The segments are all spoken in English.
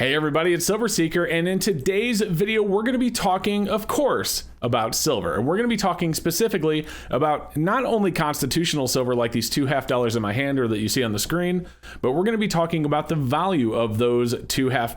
Hey everybody, it's Silver Seeker, and in today's video, we're going to be talking, of course, about silver. And we're going to be talking specifically about not only constitutional silver like these two $half in my hand or that you see on the screen, but we're going to be talking about the value of those two $half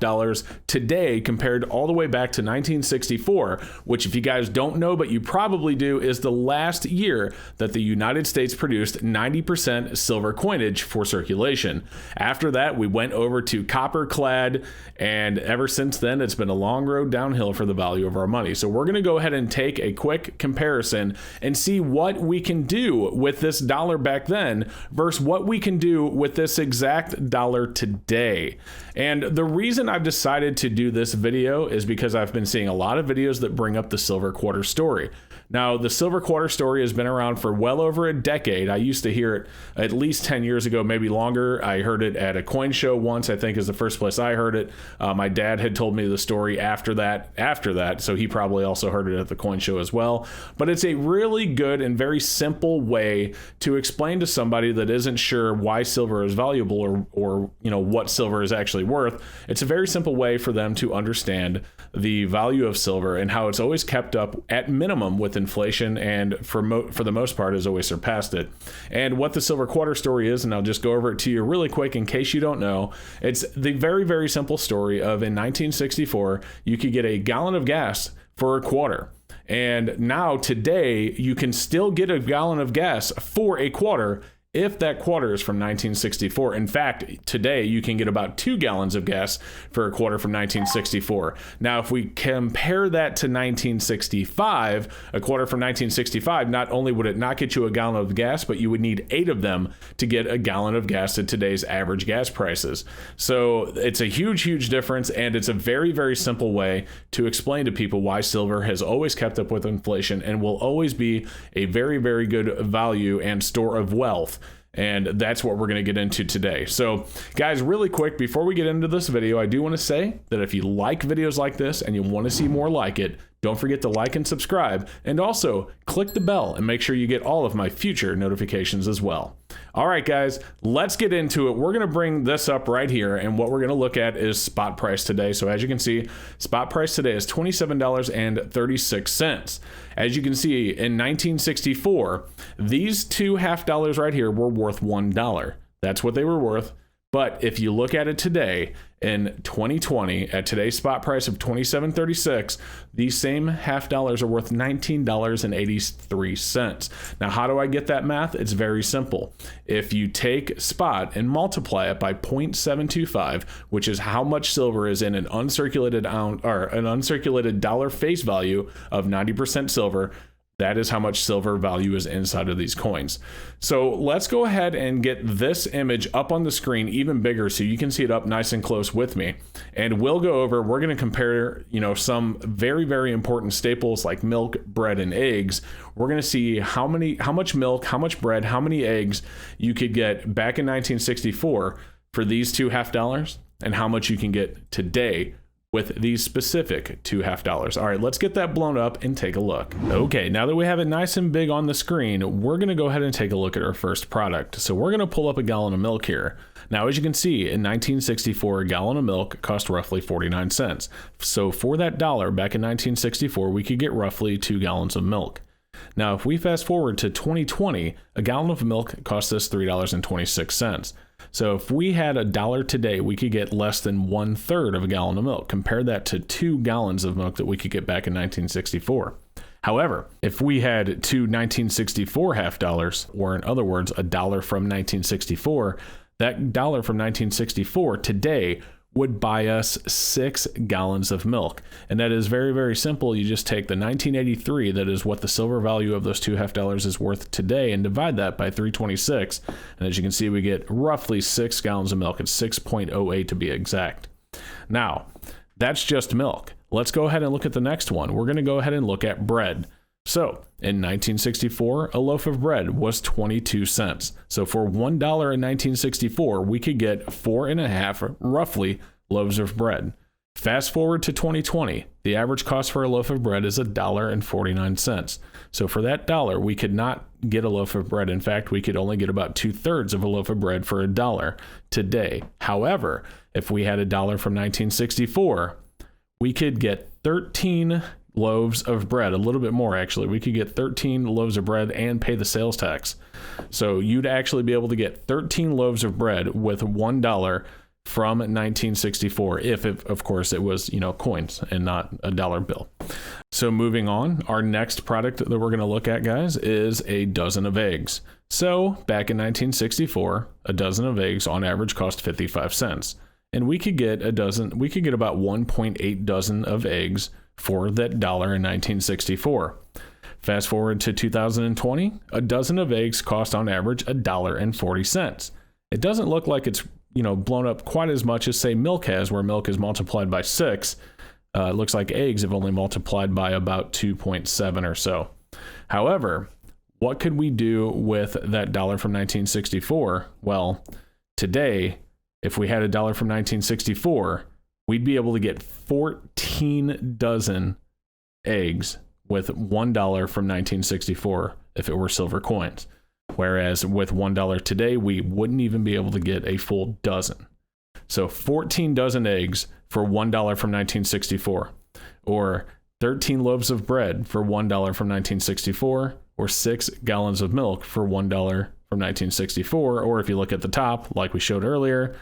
today compared all the way back to 1964, which if you guys don't know, but you probably do, is the last year that the United States produced 90% silver coinage for circulation. After that, we went over to copper clad, and ever since then, it's been a long road downhill for the value of our money. So we're going to go ahead and take a quick comparison and see what we can do with this dollar back then versus what we can do with this exact dollar today. And the reason I've decided to do this video is because I've been seeing a lot of videos that bring up the silver quarter story. Now, the silver quarter story has been around for well over a decade. I used to hear it at least 10 years ago, maybe longer. I heard it at a coin show once, I think is the first place I heard it. My dad had told me the story after that, so he probably also heard it at the coin show as well. But it's a really good and very simple way to explain to somebody that isn't sure why silver is valuable or what silver is actually worth. It's a very simple way for them to understand the value of silver and how it's always kept up at minimum with inflation, and for the most part has always surpassed it. And what the silver quarter story is, and I'll just go over it to you really quick in case you don't know, it's the very, very simple story of in 1964, you could get a gallon of gas for a quarter. And now today, you can still get a gallon of gas for a quarter if that quarter is from 1964. In fact, today you can get about 2 gallons of gas for a quarter from 1964. Now, if we compare that to 1965, a quarter from 1965, not only would it not get you a gallon of gas, but you would need 8 of them to get a gallon of gas at today's average gas prices. So it's a huge, huge difference, and it's a very, very simple way to explain to people why silver has always kept up with inflation and will always be a very, very good value and store of wealth. And that's what we're going to get into today. So guys, really quick, before we get into this video, I do want to say that if you like videos like this and you want to see more like it, don't forget to like and subscribe, and also click the bell and make sure you get all of my future notifications as well. All right, guys, let's get into it. We're going to bring this up right here, and what we're going to look at is spot price today. So as you can see, spot price today is $27.36. As you can see, in 1964, these two $half right here were worth $1. That's what they were worth. But if you look at it today, in 2020, at today's spot price of $27.36, these same $half are worth $19.83. Now, how do I get that math? It's very simple. If you take spot and multiply it by 0.725, which is how much silver is in an uncirculated dollar face value of 90% silver, that is how much silver value is inside of these coins. So let's go ahead and get this image up on the screen even bigger so you can see it up nice and close with me. And we're going to compare, some very, very important staples like milk, bread, and eggs. We're going to see how much milk, how much bread, how many eggs you could get back in 1964 for these two $half, and how much you can get today with these specific two $half. All right, let's get that blown up and take a look. Okay, now that we have it nice and big on the screen, we're gonna go ahead and take a look at our first product. So we're gonna pull up a gallon of milk here. Now, as you can see, in 1964, a gallon of milk cost roughly 49 cents. So for that dollar back in 1964, we could get roughly 2 gallons of milk. Now, if we fast forward to 2020, a gallon of milk cost us $3.26. So if we had a dollar today, we could get less than 1/3 of a gallon of milk. Compare that to 2 gallons of milk that we could get back in 1964. However, if we had two 1964 $half, or in other words, a dollar from 1964, that dollar from 1964 today would buy us 6 gallons of milk. And that is very, very simple. You just take the 1983, that is what the silver value of those two $half is worth today, and divide that by 326. And as you can see, we get roughly 6 gallons of milk. It's 6.08 to be exact. Now, that's just milk. Let's go ahead and look at the next one. We're going to go ahead and look at bread. So in 1964, a loaf of bread was 22 cents. So for $1 in 1964, we could get 4.5 roughly loaves of bread. Fast forward to 2020, the average cost for a loaf of bread is $1.49. So for that dollar, we could not get a loaf of bread. In fact, we could only get about 2/3 of a loaf of bread for $1 today. However, if we had a dollar from 1964, we could get 13 loaves of bread, a little bit more actually. We could get 13 loaves of bread and pay the sales tax. So you'd actually be able to get 13 loaves of bread with $1 from 1964, if of course it was, coins and not a dollar bill. So moving on, our next product that we're going to look at, guys, is a dozen of eggs. So back in 1964, a dozen of eggs on average cost 55 cents. And we could get about 1.8 dozen of eggs for that dollar in 1964. Fast forward to 2020, a dozen of eggs cost on average $1.40. It doesn't look like it's blown up quite as much as, say, milk has, where milk is multiplied by 6. It looks like eggs have only multiplied by about 2.7 or so. However, what could we do with that dollar from 1964? Well, today, if we had a dollar from 1964, we'd be able to get 14 dozen eggs with $1 from 1964 if it were silver coins. Whereas with $1 today, we wouldn't even be able to get a full dozen. So 14 dozen eggs for $1 from 1964, or 13 loaves of bread for $1 from 1964, or 6 gallons of milk for $1 from 1964. Or if you look at the top, like we showed earlier,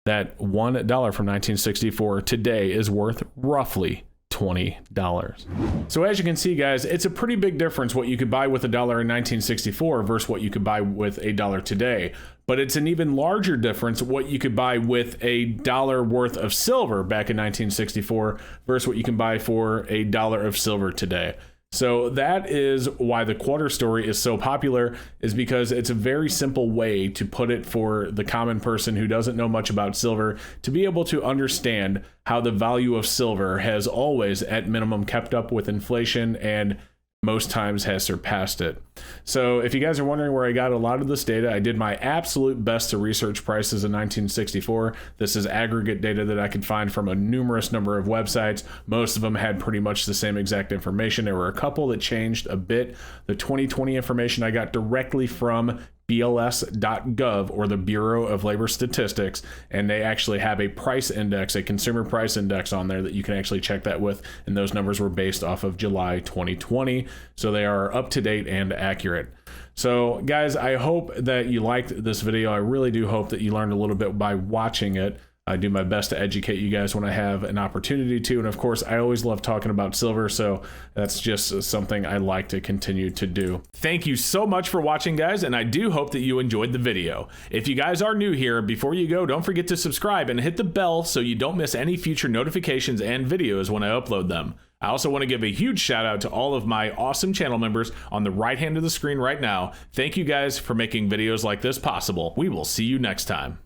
that $1 from 1964 today is worth roughly $20. So as you can see, guys, it's a pretty big difference what you could buy with $1 in 1964 versus what you could buy with $1 today. But it's an even larger difference what you could buy with $1 worth of silver back in 1964 versus what you can buy for $1 of silver today. So that is why the quarter story is so popular, is because it's a very simple way to put it for the common person who doesn't know much about silver to be able to understand how the value of silver has always, at minimum, kept up with inflation and most times has surpassed it. So if you guys are wondering where I got a lot of this data, I did my absolute best to research prices in 1964. This is aggregate data that I could find from a numerous number of websites. Most of them had pretty much the same exact information. There were a couple that changed a bit. The 2020 information I got directly from BLS.gov, or the Bureau of Labor Statistics, and they actually have a price index, a consumer price index on there that you can actually check that with, and those numbers were based off of July 2020, so they are up to date and accurate. So guys, I hope that you liked this video. I really do hope that you learned a little bit by watching it. I do my best to educate you guys when I have an opportunity to, and of course I always love talking about silver, so that's just something I like to continue to do. Thank you so much for watching, guys, and I do hope that you enjoyed the video. If you guys are new here, before you go, don't forget to subscribe and hit the bell so you don't miss any future notifications and videos when I upload them. I also want to give a huge shout out to all of my awesome channel members on the right hand of the screen right now. Thank you guys for making videos like this possible. We will see you next time.